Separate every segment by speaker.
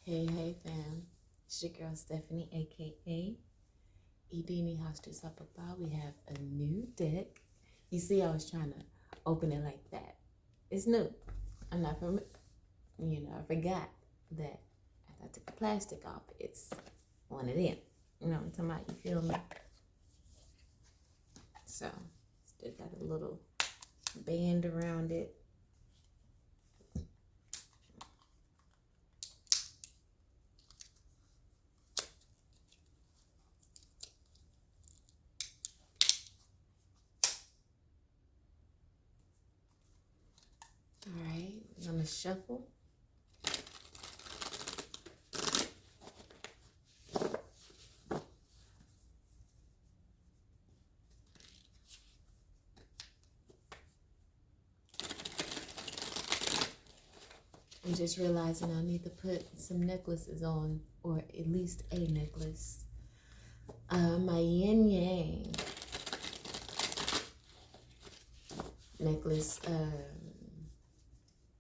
Speaker 1: Hey fam. It's your girl Stephanie, aka Edini Hostus Papa. We have a new deck. You see, I was trying to open it like that. It's new. I'm not from, I forgot that after I took the plastic off, it's one of them. You know what I'm talking about? You feel me? So, still got a little band around it. All right, I'm gonna shuffle. I'm just realizing I need to put some necklaces on, or at least a necklace. My yin yang necklace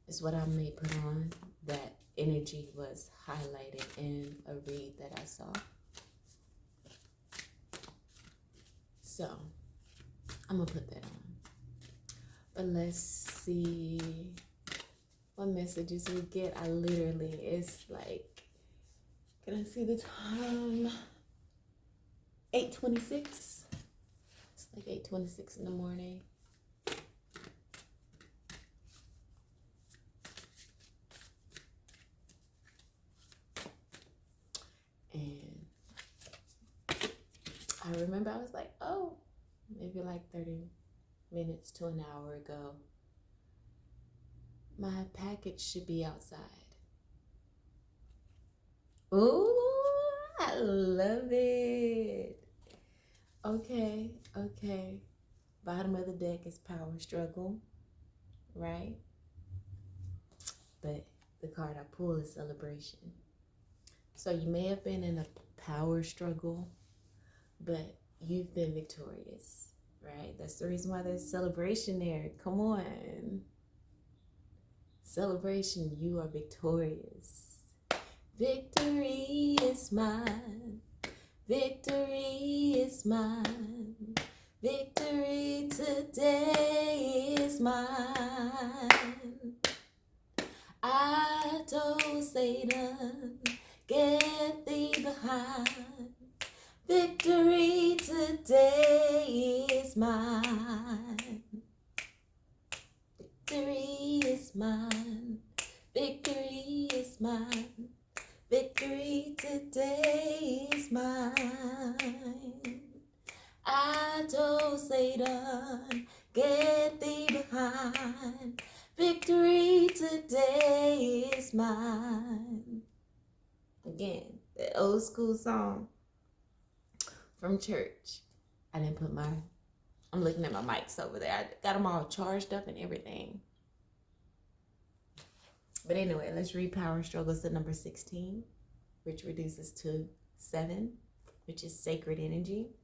Speaker 1: is what I may put on. That energy was highlighted in a read that I saw. So I'm gonna put that on. But let's see what messages we get. It's like, can I see the time? 8:26. It's like 8:26 in the morning. And I remember I was like, oh, maybe like 30 minutes to an hour ago, my package should be outside. Ooh, I love it. Okay. Bottom of the deck is power struggle, right? But the card I pull is celebration. So you may have been in a power struggle, but you've been victorious, right? That's the reason why there's celebration there. Come on. Celebration, you are victorious. Victory is mine. Victory is mine. Victory today is mine. I told Satan, get thee behind. Victory today is mine. Victory is mine. Victory is mine. Victory today is mine. I told Satan, get thee behind. Victory today is mine. Again, the old school song from church. I'm looking at my mics over there. I got them all charged up and everything. But anyway, let's read Power Struggles to number 16, which reduces to 7, which is sacred energy.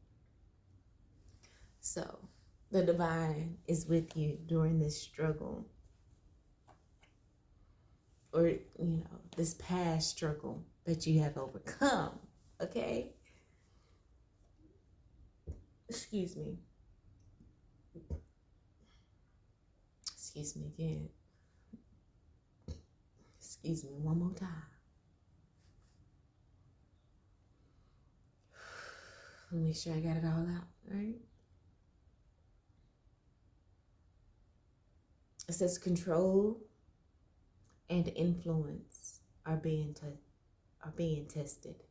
Speaker 1: So the divine is with you during this struggle, or this past struggle that you have overcome. Okay, excuse me again. Excuse me one more time. Let me make sure I got it all out, right? It says control and influence are being tested.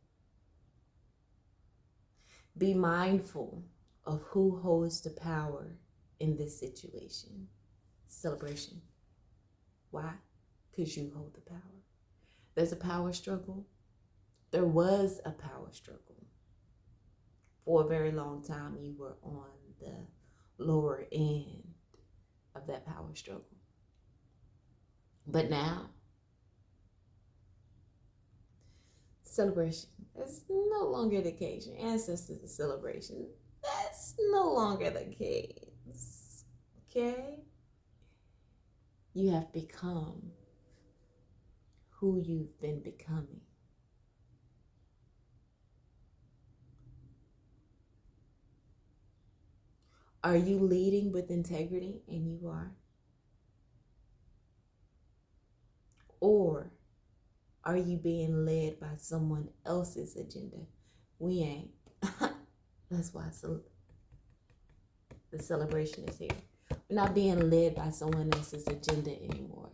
Speaker 1: Be mindful of who holds the power in this situation. Celebration. Why? Because you hold the power. There's a power struggle. There was a power struggle. For a very long time, you were on the lower end of that power struggle. But now, celebration. That's no longer the case. Your ancestors are celebration. That's no longer the case. Okay? You have become who you've been becoming. Are you leading with integrity? And you are. Or are you being led by someone else's agenda? We ain't. That's why the celebration is here. We're not being led by someone else's agenda anymore.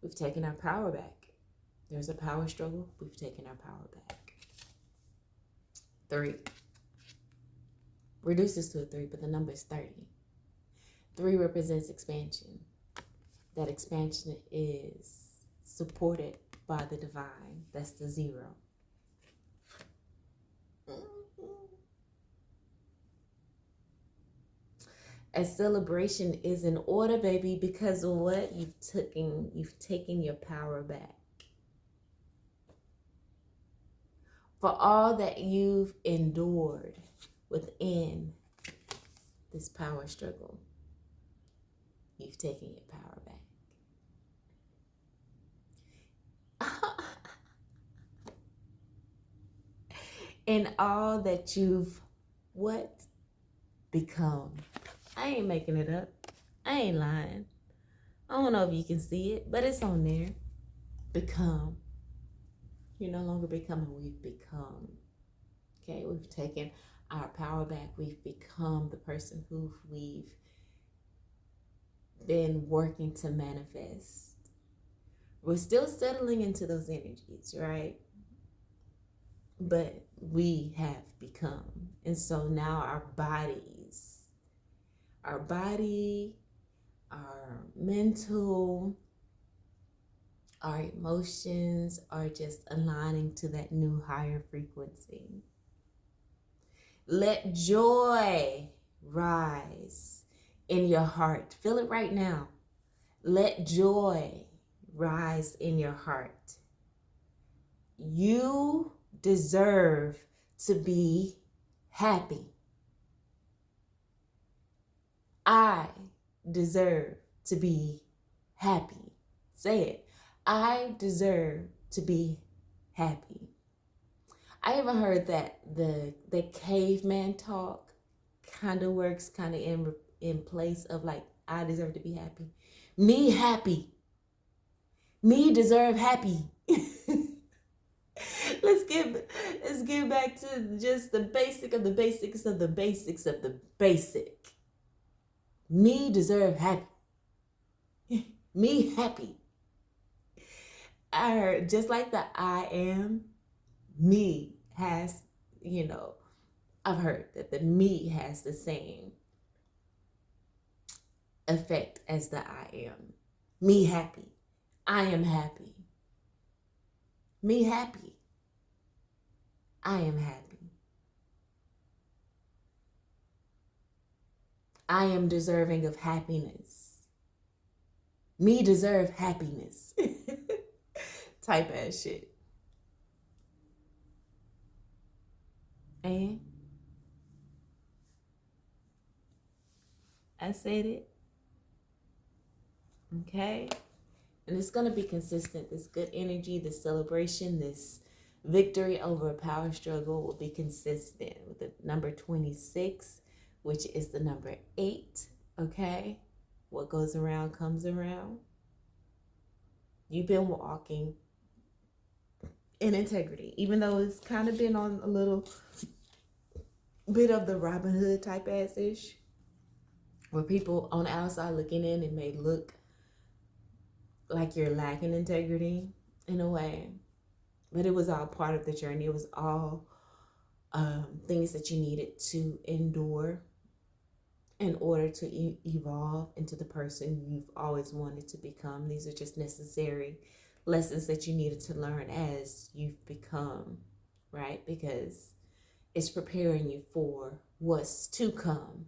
Speaker 1: We've taken our power back. There's a power struggle. We've taken our power back. 3. Reduces to a 3, but the number is 30. 3 represents expansion. That expansion is supported by the divine. That's the 0. A celebration is in order, baby, because of what? You've taken your power back. For all that you've endured within this power struggle, you've taken your power back. And all that you've what? Become. I ain't making it up. I ain't lying. I don't know if you can see it, but it's on there. Become. You're no longer becoming, we've become. Okay, we've taken our power back. We've become the person who we've been working to manifest. We're still settling into those energies, right? But we have become. And so now our body, our mental, our emotions are just aligning to that new higher frequency. Let joy rise in your heart. Feel it right now. Let joy rise in your heart. You deserve to be happy. I deserve to be happy. Say it. I deserve to be happy. I even heard that the caveman talk kind of works kind of in place of like, I deserve to be happy. Me happy. Me deserve happy. Let's get back to just the basic of the basics of the basics of the basic. Me deserve happy. Me happy. I heard just like the I am, me has, I've heard that the me has the same effect as the I am. Me happy. I am happy. Me happy. I am happy. I am deserving of happiness. Me deserve happiness. Type ass shit. And I said it. Okay. And it's going to be consistent. This good energy, this celebration, this victory over a power struggle will be consistent with the number 26, which is the number 8. Okay. What goes around comes around. You've been walking in integrity, even though it's kind of been on a little bit of the Robin Hood type ass-ish, where people on the outside looking in, it may look like you're lacking integrity in a way, but it was all part of the journey. It was all things that you needed to endure in order to evolve into the person you've always wanted to become. These are just necessary lessons that you needed to learn as you've become, right? Because it's preparing you for what's to come.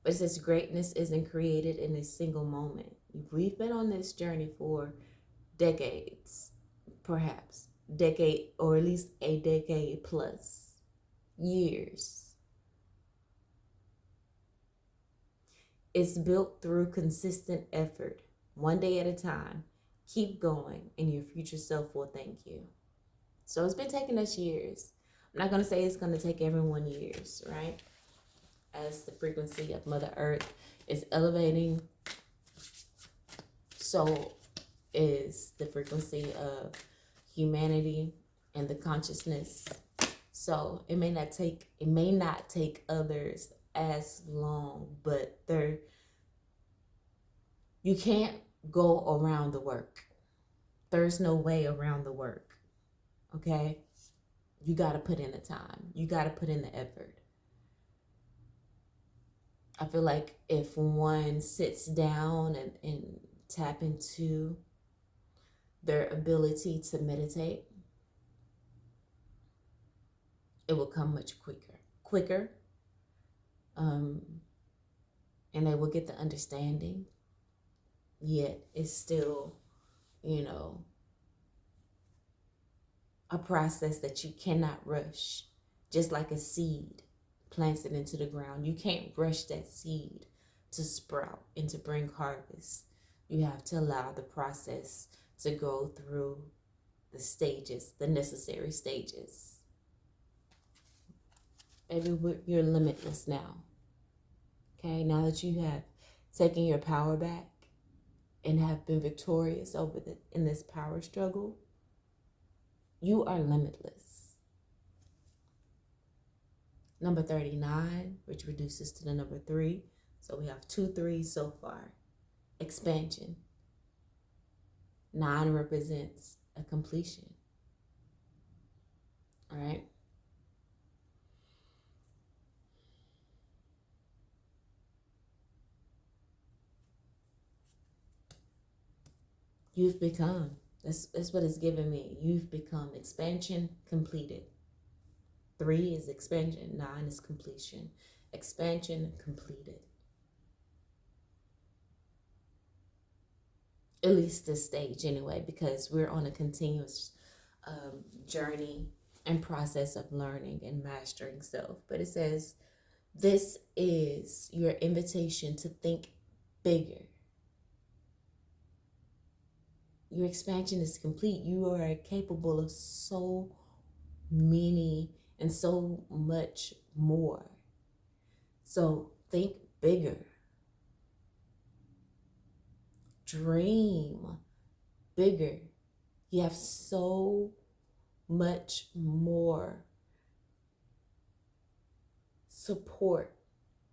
Speaker 1: But it says greatness isn't created in a single moment. We've been on this journey for decades, perhaps decade, or at least a decade plus years. It's built through consistent effort, one day at a time. Keep going, and your future self will thank you. So it's been taking us years. I'm not going to say it's going to take everyone years, right? as the frequency of Mother Earth is elevating, so is the frequency of humanity and the consciousness. So it may not take others as long, but you can't go around the work. There's no way around the work. Okay? You got to put in the time. You got to put in the effort. I feel like if one sits down and tap into their ability to meditate, it will come much quicker, and they will get the understanding. Yet it's still, a process that you cannot rush. Just like a seed planted into the ground, you can't rush that seed to sprout and to bring harvest. You have to allow the process to go through the stages, the necessary stages. Maybe you're limitless now. Okay, now that you have taken your power back and have been victorious in this power struggle, you are limitless. Number 39, which reduces to the number 3. So we have 2 3s so far. Expansion. 9 represents a completion. All right. You've become. That's what it's given me. You've become. Expansion completed. 3 is expansion. 9 is completion. Expansion completed. At least this stage anyway, because we're on a continuous journey and process of learning and mastering self. But it says, this is your invitation to think bigger. Your expansion is complete. You are capable of so many and so much more. So think bigger. Dream bigger. You have so much more support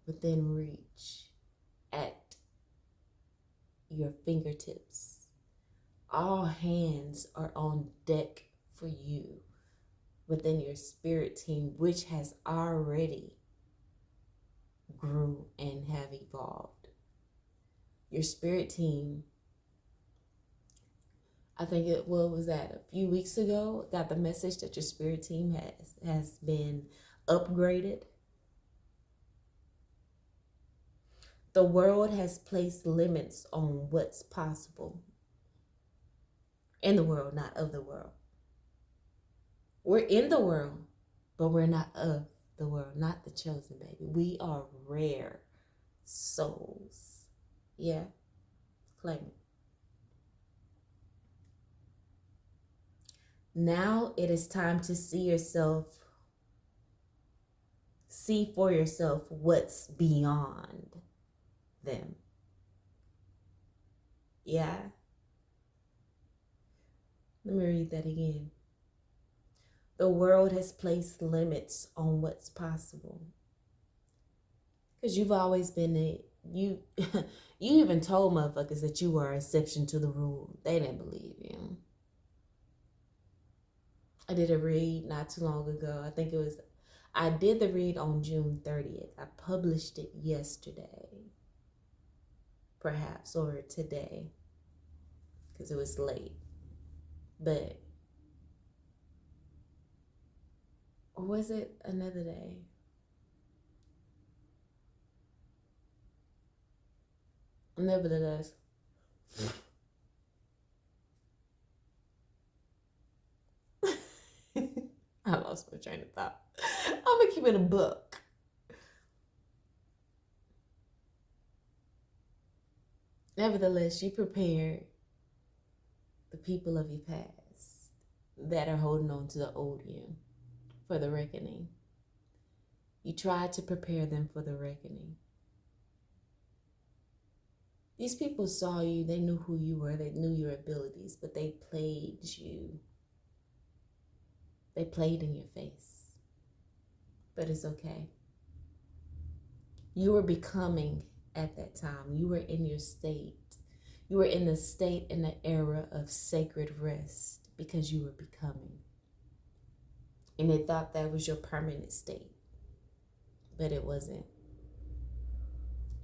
Speaker 1: within reach at your fingertips. All hands are on deck for you within your spirit team, which has already grew and have evolved. Your spirit team, I think a few weeks ago, got the message that your spirit team has been upgraded. The world has placed limits on what's possible. In the world, not of the world. We're in the world, but we're not of the world, not the chosen baby. We are rare souls. Yeah, claim it. Now it is time to see for yourself what's beyond them. Yeah. Let me read that again. The world has placed limits on what's possible. Because you've always been you even told motherfuckers that you were an exception to the rule. They didn't believe you. I did a read not too long ago. I did the read on June 30th. I published it yesterday. Perhaps, or today. Because it was late. But, or was it another day? Nevertheless, I lost my train of thought. I'm gonna keep it a book. Nevertheless, you prepared the people of your past that are holding on to the old you for the reckoning. You tried to prepare them for the reckoning. These people saw you, they knew who you were, they knew your abilities, but they played you. They played in your face. But it's okay. You were becoming at that time. You were in your state. You were in the state in the era of sacred rest because you were becoming. And they thought that was your permanent state. But it wasn't.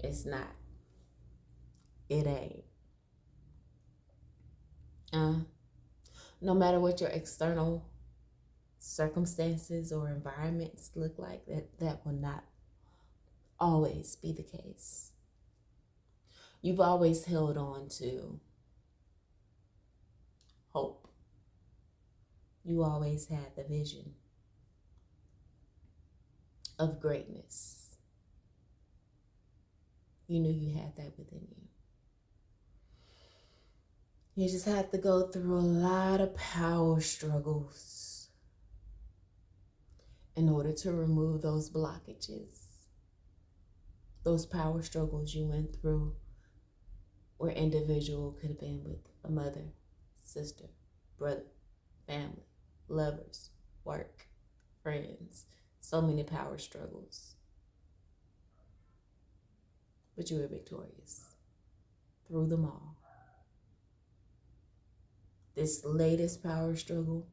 Speaker 1: It's not. It ain't. No matter what your external circumstances or environments look like, that will not always be the case. You've always held on to hope. You always had the vision of greatness. You knew you had that within you. You just have to go through a lot of power struggles in order to remove those blockages. Those power struggles you went through were individual, could have been with a mother, sister, brother, family, lovers, work, friends. So many power struggles. But you were victorious through them all. This latest power struggle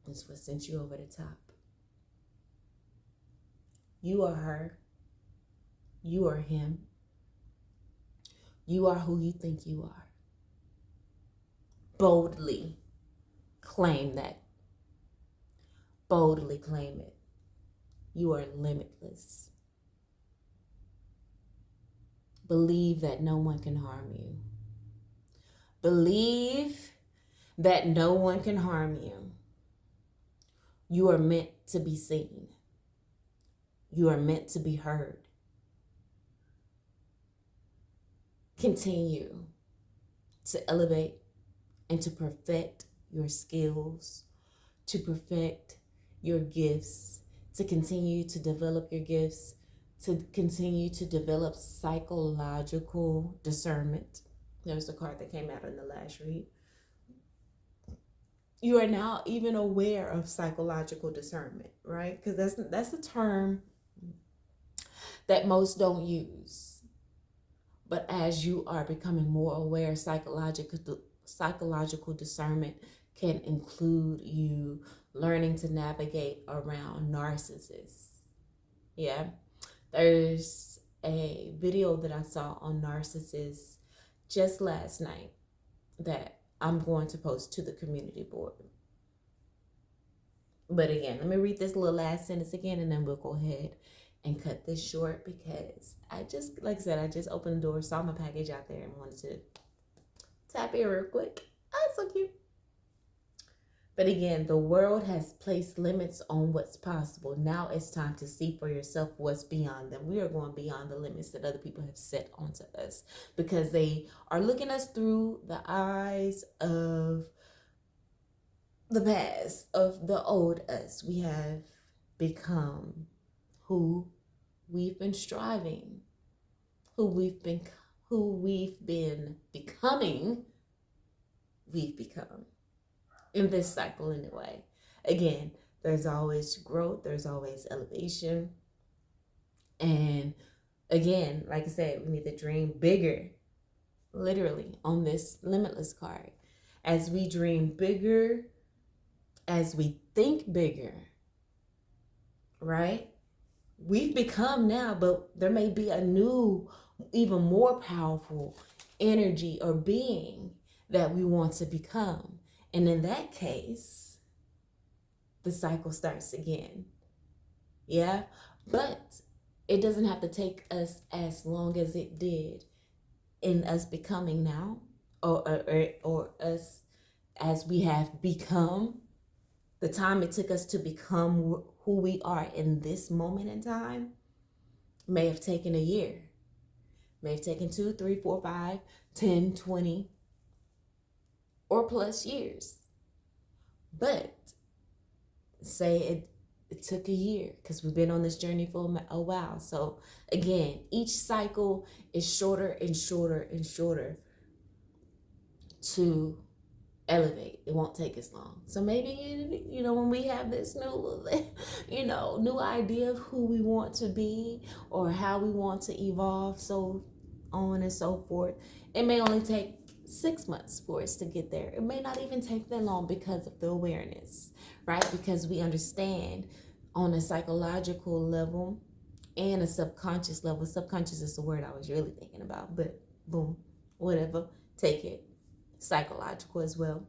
Speaker 1: is what sent you over the top. You are her. You are him. You are who you think you are. Boldly claim that. Boldly claim it. You are limitless. Believe that no one can harm you. Believe that no one can harm you. You are meant to be seen. You are meant to be heard. Continue to elevate and to perfect your skills, to perfect your gifts, to continue to develop your gifts, to continue to develop psychological discernment. There's a card that came out in the last read. You are now even aware of psychological discernment, right? Because that's a term that most don't use. But as you are becoming more aware, psychological discernment can include you learning to navigate around narcissists. Yeah. There's a video that I saw on narcissists just last night that I'm going to post to the community board. But again, let me read this little last sentence again, and then we'll go ahead and cut this short because I just opened the door, saw my package out there, and wanted to tap in real quick. Oh, it's so cute. But again, the world has placed limits on what's possible. Now it's time to see for yourself what's beyond them. We are going beyond the limits that other people have set onto us because they are looking us through the eyes of the past, of the old us. We have become who we've been striving, who we've been becoming, we've become. In this cycle anyway. Again, there's always growth, there's always elevation. And again, like I said, we need to dream bigger, literally, on this limitless card. As we dream bigger, as we think bigger, right? We've become now, but there may be a new, even more powerful energy or being that we want to become. And in that case, the cycle starts again. Yeah, but it doesn't have to take us as long as it did in us becoming now, or us as we have become. The time it took us to become who we are in this moment in time may have taken a year, may have taken 2, 3, 4, 5, 10, 20, or plus years. But say it took a year, because we've been on this journey for a while. So again, each cycle is shorter and shorter and shorter to elevate. It won't take as long. So maybe, when we have this new, new idea of who we want to be or how we want to evolve, so on and so forth, it may only take 6 months for us to get there. It may not even take that long because of the awareness, right? Because we understand on a psychological level and a subconscious level. Subconscious is the word I was really thinking about, but boom, whatever, take it. Psychological as well.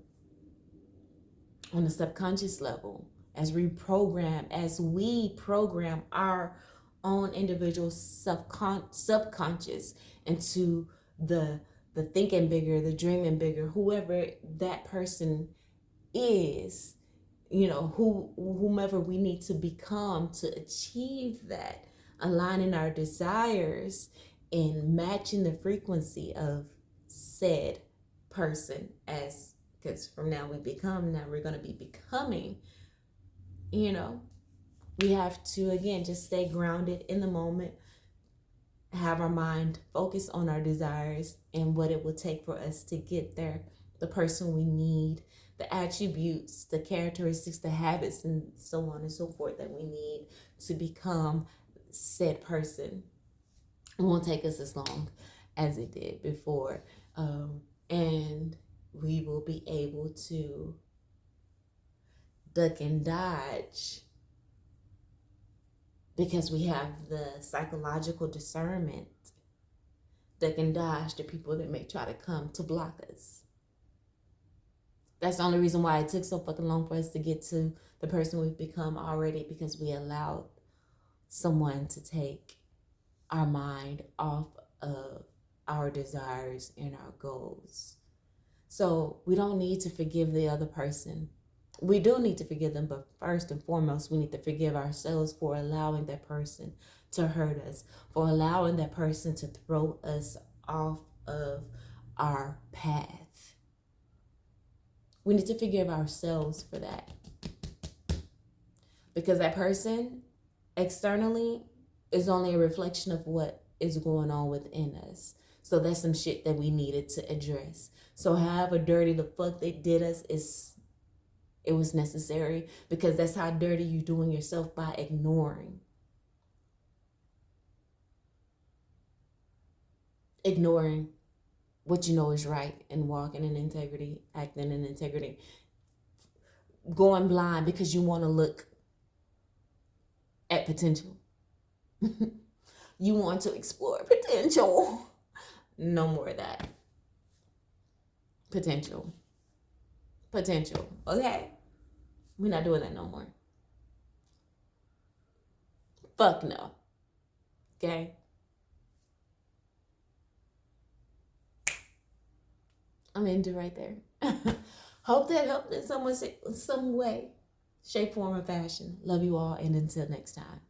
Speaker 1: On the subconscious level, as we program our own individual subconscious into the thinking bigger, the dreaming bigger, whoever that person is, whomever we need to become to achieve that, aligning our desires and matching the frequency of said person, as because from now we're going to be becoming, we have to, again, just stay grounded in the moment, have our mind focus on our desires and what it will take for us to get there, the person we need, the attributes, the characteristics, the habits, and so on and so forth that we need to become said person. It won't take us as long as it did before. And we will be able to duck and dodge because we have the psychological discernment, duck and dodge the people that may try to come to block us. That's the only reason why it took so fucking long for us to get to the person we've become already, because we allowed someone to take our mind off of our desires and our goals. So we don't need to forgive the other person. We do need to forgive them, but first and foremost, we need to forgive ourselves for allowing that person to hurt us, for allowing that person to throw us off of our path. We need to forgive ourselves for that. Because that person externally is only a reflection of what is going on within us. So that's some shit that we needed to address. So however dirty the fuck they did us, it was necessary, because that's how dirty you're doing yourself by ignoring what you know is right and walking in integrity, acting in integrity, going blind because you want to look at potential. You want to explore potential. No more of that. Potential. Okay? We're not doing that no more. Fuck no. Okay? I'm into right there. Hope that helped in some way, shape, form, or fashion. Love you all, and until next time.